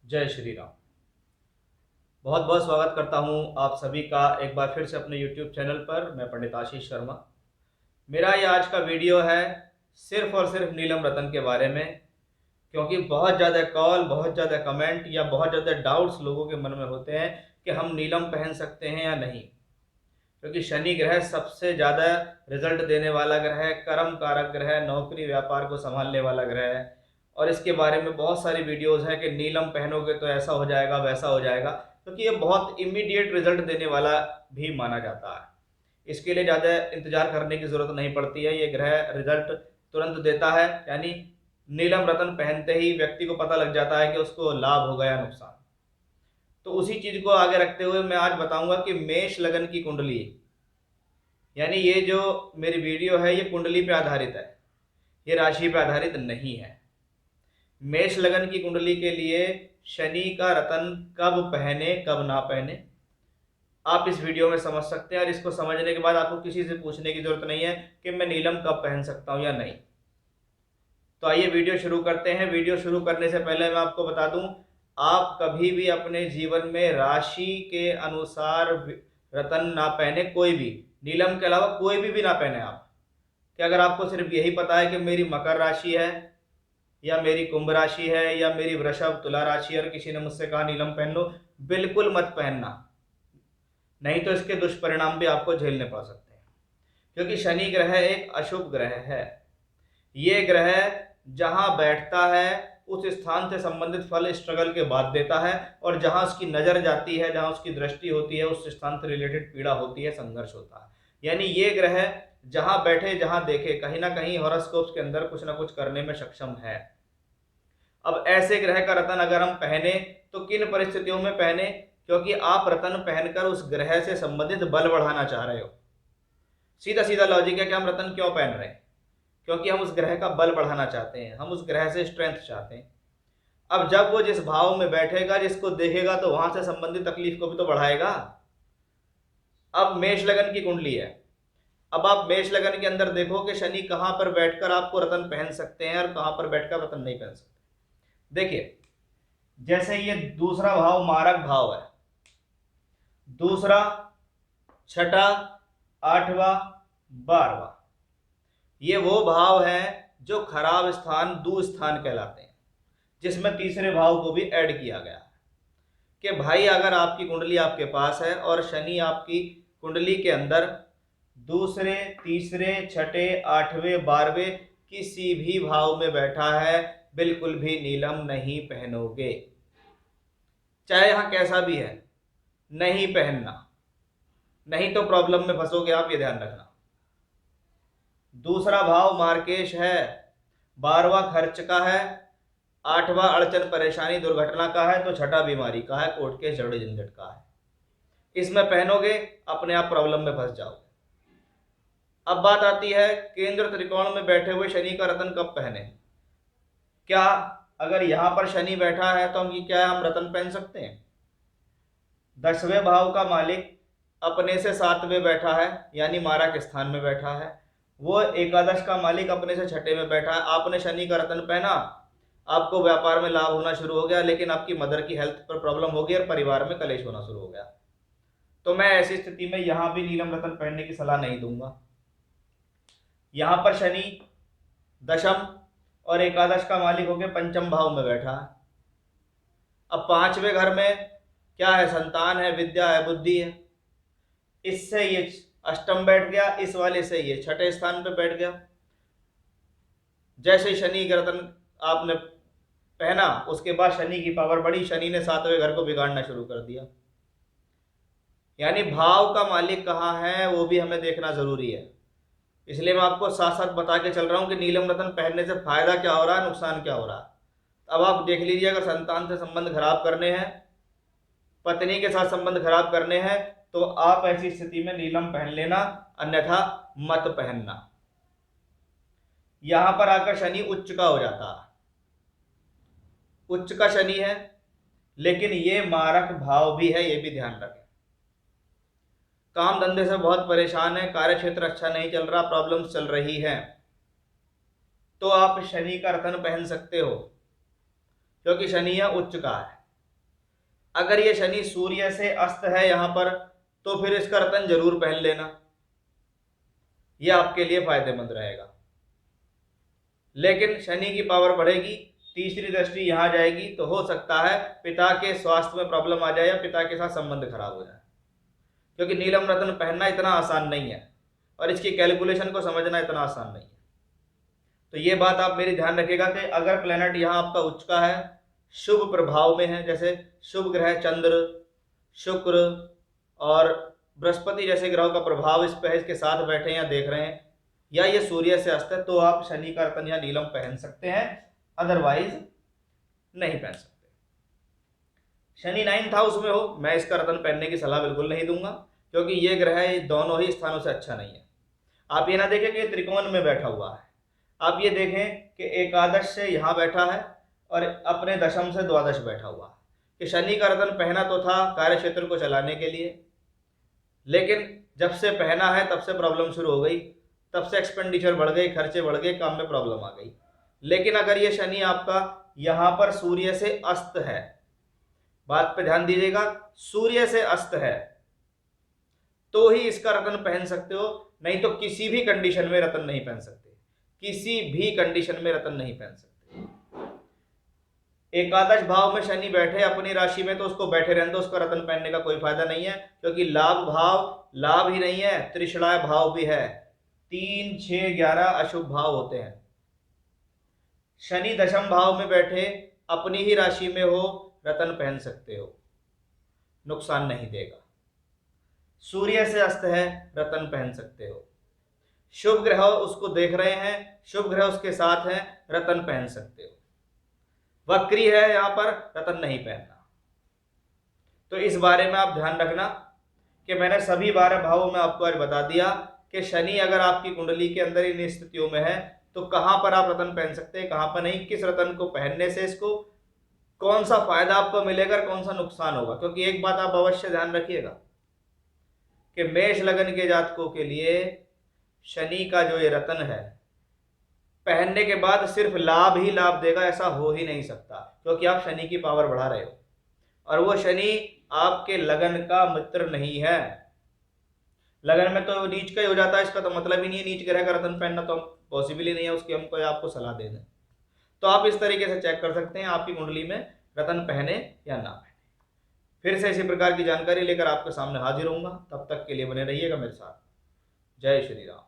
जय श्री राम। बहुत बहुत स्वागत करता हूं आप सभी का एक बार फिर से अपने YouTube चैनल पर। मैं पंडित आशीष शर्मा। मेरा ये आज का वीडियो है सिर्फ और सिर्फ नीलम रतन के बारे में, क्योंकि बहुत ज़्यादा कॉल, बहुत ज़्यादा कमेंट या बहुत ज़्यादा डाउट्स लोगों के मन में होते हैं कि हम नीलम पहन सकते हैं या नहीं। क्योंकि शनि ग्रह सबसे ज़्यादा रिजल्ट देने वाला ग्रह है, कर्म कारक ग्रह है, नौकरी व्यापार को संभालने वाला ग्रह है। और इसके बारे में बहुत सारी वीडियोस हैं कि नीलम पहनोगे तो ऐसा हो जाएगा, वैसा हो जाएगा, क्योंकि ये बहुत इमीडिएट रिजल्ट देने वाला भी माना जाता है। इसके लिए ज़्यादा इंतजार करने की ज़रूरत नहीं पड़ती है, ये ग्रह रिजल्ट तुरंत देता है। यानी नीलम रतन पहनते ही व्यक्ति को पता लग जाता है कि उसको लाभ होगा या नुकसान। तो उसी चीज़ को आगे रखते हुए मैं आज बताऊंगा कि मेष लगन की कुंडली, यानी ये जो मेरी वीडियो है ये कुंडली पे आधारित है, ये राशि पे आधारित नहीं है। मेष लगन की कुंडली के लिए शनि का रतन कब पहने कब ना पहने आप इस वीडियो में समझ सकते हैं। और इसको समझने के बाद आपको किसी से पूछने की जरूरत नहीं है कि मैं नीलम कब पहन सकता हूं या नहीं। तो आइए वीडियो शुरू करते हैं। वीडियो शुरू करने से पहले मैं आपको बता दूं, आप कभी भी अपने जीवन में राशि के अनुसार रतन ना पहने, कोई भी, नीलम के अलावा कोई भी ना पहने आप। कि अगर आपको सिर्फ यही पता है कि मेरी मकर राशि है या मेरी कुंभ राशि है या मेरी वृषभ तुला राशि है और किसी ने मुझसे कहा नीलम पहन लो, बिल्कुल मत पहनना, नहीं तो इसके दुष्परिणाम भी आपको झेलने पड़ सकते हैं। क्योंकि शनि ग्रह एक अशुभ ग्रह है। ये ग्रह जहां बैठता है उस स्थान से संबंधित फल स्ट्रगल के बाद देता है, और जहां उसकी नजर जाती है, जहां उसकी दृष्टि होती है, उस स्थान से रिलेटेड पीड़ा होती है, संघर्ष होता है। यानी ये ग्रह जहां बैठे जहां देखे, कहीं ना कहीं हॉरोस्कोप्स के अंदर कुछ ना कुछ करने में सक्षम है। अब ऐसे ग्रह का रतन अगर हम पहने तो किन परिस्थितियों में पहने, क्योंकि आप रतन पहनकर उस ग्रह से संबंधित बल बढ़ाना चाह रहे हो। सीधा सीधा लॉजिक है कि हम रतन क्यों पहन रहे हैं, क्योंकि हम उस ग्रह का बल बढ़ाना चाहते हैं, हम उस ग्रह से स्ट्रेंथ चाहते हैं। अब जब वो जिस भाव में बैठेगा, जिसको देखेगा, तो वहां से संबंधित तकलीफ को भी तो बढ़ाएगा। अब मेष लगन की कुंडली है। अब आप मेष लगन के अंदर देखो कि शनि कहां पर बैठकर आपको रतन पहन सकते हैं और कहां पर बैठकर रतन नहीं पहन सकते। देखिए, जैसे ये दूसरा भाव मारक भाव है, दूसरा, छठा, आठवां, बारहवां, ये वो भाव हैं जो खराब स्थान, दुस्थान कहलाते हैं, जिसमें तीसरे भाव को भी ऐड किया गया है। कि भाई अगर आपकी कुंडली आपके पास है और शनि आपकी कुंडली के अंदर दूसरे, तीसरे, छठे, आठवें, बारहवें किसी भी भाव में बैठा है, बिल्कुल भी नीलम नहीं पहनोगे। चाहे यहां कैसा भी है, नहीं पहनना, नहीं तो प्रॉब्लम में फंसोगे आप, ये ध्यान रखना। दूसरा भाव मार्केश है, बारहवां खर्च का है, आठवां अड़चन परेशानी दुर्घटना का है, तो छठा बीमारी का है, कोर्ट के झगड़े झंझट का है। इसमें पहनोगे अपने आप प्रॉब्लम में फंस जाओगे। अब बात आती है केंद्र त्रिकोण में बैठे हुए शनि का रतन कब पहने। क्या अगर यहां पर शनि बैठा है तो हम रतन पहन सकते हैं? 10वें भाव का मालिक अपने से 7वें बैठा है, यानी मारक स्थान में बैठा है। वो एकादश का मालिक अपने से छठे में बैठा है। आपने शनि का रतन पहना, आपको व्यापार में लाभ होना शुरू हो गया, लेकिन आपकी मदर की हेल्थ पर प्रॉब्लम हो गई और परिवार में कलेश होना शुरू हो गया। तो मैं ऐसी स्थिति में यहां भी नीलम रतन पहनने की सलाह नहीं दूंगा। यहां पर शनि दशम और एकादश का मालिक होकर पंचम भाव में बैठा है। अब पांचवें घर में क्या है? संतान है, विद्या है, बुद्धि है। इससे ये अष्टम बैठ गया, इस वाले से ये छठे स्थान पे बैठ गया। जैसे शनि का रतन आपने पहना, उसके बाद शनि की पावर बढ़ी, शनि ने 7वें घर को बिगाड़ना शुरू कर दिया। यानी भाव का मालिक कहाँ है वो भी हमें देखना जरूरी है। इसलिए मैं आपको साथ साथ बता के चल रहा हूं कि नीलम रतन पहनने से फायदा क्या हो रहा है, नुकसान क्या हो रहा है। अब आप देख लीजिए, अगर संतान से संबंध खराब करने हैं, पत्नी के साथ संबंध खराब करने हैं, तो आप ऐसी स्थिति में नीलम पहन लेना, अन्यथा मत पहनना। यहां पर आकर शनि उच्च का हो जाता है, उच्च का शनि है, लेकिन ये मारक भाव भी है, ये भी ध्यान रखें। काम धंधे से बहुत परेशान है, कार्य क्षेत्र अच्छा नहीं चल रहा, प्रॉब्लम्स चल रही है, तो आप शनि का रतन पहन सकते हो, क्योंकि शनि है उच्च का है। अगर ये शनि सूर्य से अस्त है यहां पर, तो फिर इसका रतन जरूर पहन लेना, यह आपके लिए फायदेमंद रहेगा। लेकिन शनि की पावर बढ़ेगी, तीसरी दृष्टि यहां जाएगी, तो हो सकता है पिता के स्वास्थ्य में प्रॉब्लम आ जाए या पिता के साथ संबंध खराब हो जाए, क्योंकि नीलम रत्न पहनना इतना आसान नहीं है और इसकी कैलकुलेशन को समझना इतना आसान नहीं है। तो ये बात आप मेरी ध्यान रखिएगा कि अगर प्लेनेट यहाँ आपका उच्च का है, शुभ प्रभाव में है, जैसे शुभ ग्रह चंद्र, शुक्र और बृहस्पति जैसे ग्रहों का प्रभाव इस पर इसके साथ बैठे या देख रहे हैं, या ये सूर्य से अस्त है, तो आप शनि का रतन या नीलम पहन सकते हैं, अदरवाइज नहीं पहन सकते। शनि 9th हाउस में हो, मैं इसका रतन पहनने की सलाह बिल्कुल नहीं दूंगा, क्योंकि ये ग्रह दोनों ही स्थानों से अच्छा नहीं है। आप ये ना देखें कि त्रिकोण में बैठा हुआ है, आप ये देखें कि एकादश से यहाँ बैठा है और अपने दशम से द्वादश बैठा हुआ है, कि शनि का रतन पहना तो था कार्य क्षेत्र को चलाने के लिए, लेकिन जब से पहना है तब से प्रॉब्लम शुरू हो गई, तब से एक्सपेंडिचर बढ़ गई, खर्चे बढ़ गए, काम में प्रॉब्लम आ गई। लेकिन अगर ये शनि आपका यहाँ पर सूर्य से अस्त है, बात पे ध्यान दीजिएगा, सूर्य से अस्त है, तो ही इसका रतन पहन सकते हो, नहीं तो किसी भी कंडीशन में रतन नहीं पहन सकते, किसी भी कंडीशन में रतन नहीं पहन सकते। एकादश भाव में शनि बैठे अपनी राशि में, तो उसको बैठे रहने दो, उसका रतन पहनने का कोई फायदा नहीं है, क्योंकि लाभ भाव लाभ ही नहीं है, त्रिशणाय भाव भी है, 3, 6, 11 अशुभ भाव होते हैं। शनि दशम भाव में बैठे अपनी ही राशि में हो, रतन पहन सकते हो, नुकसान नहीं देगा। सूर्य से अस्त है, रतन पहन सकते हो। शुभ ग्रह उसको देख रहे हैं, शुभ ग्रह उसके साथ हैं, रतन पहन सकते हो। वक्री है यहां पर, रतन नहीं पहनना। तो इस बारे में आप ध्यान रखना कि मैंने सभी 12 भावों में आपको आज बता दिया कि शनि अगर आपकी कुंडली के अंदर इन स्थितियों में है, तो कहां पर आप रतन पहन सकते हैं, कहां पर नहीं, किस रतन को पहनने से इसको कौन सा फायदा आपको मिलेगा, कौन सा नुकसान होगा। क्योंकि एक बात आप अवश्य ध्यान रखिएगा कि मेष लगन के जातकों के लिए शनि का जो ये रतन है, पहनने के बाद सिर्फ लाभ ही लाभ देगा, ऐसा हो ही नहीं सकता, क्योंकि आप शनि की पावर बढ़ा रहे हो और वो शनि आपके लगन का मित्र नहीं है। लगन में तो नीच का ही हो जाता है, इसका तो मतलब ही नहीं है नीच ग्रह का रतन पहनना, तो पॉसिबल ही नहीं है उसकी हमको आपको सलाह दे दें। तो आप इस तरीके से चेक कर सकते हैं आपकी कुंडली में रतन पहने या ना पहने। फिर से इसी प्रकार की जानकारी लेकर आपके सामने हाजिर होऊंगा, तब तक के लिए बने रहिएगा मेरे साथ। जय श्री राम।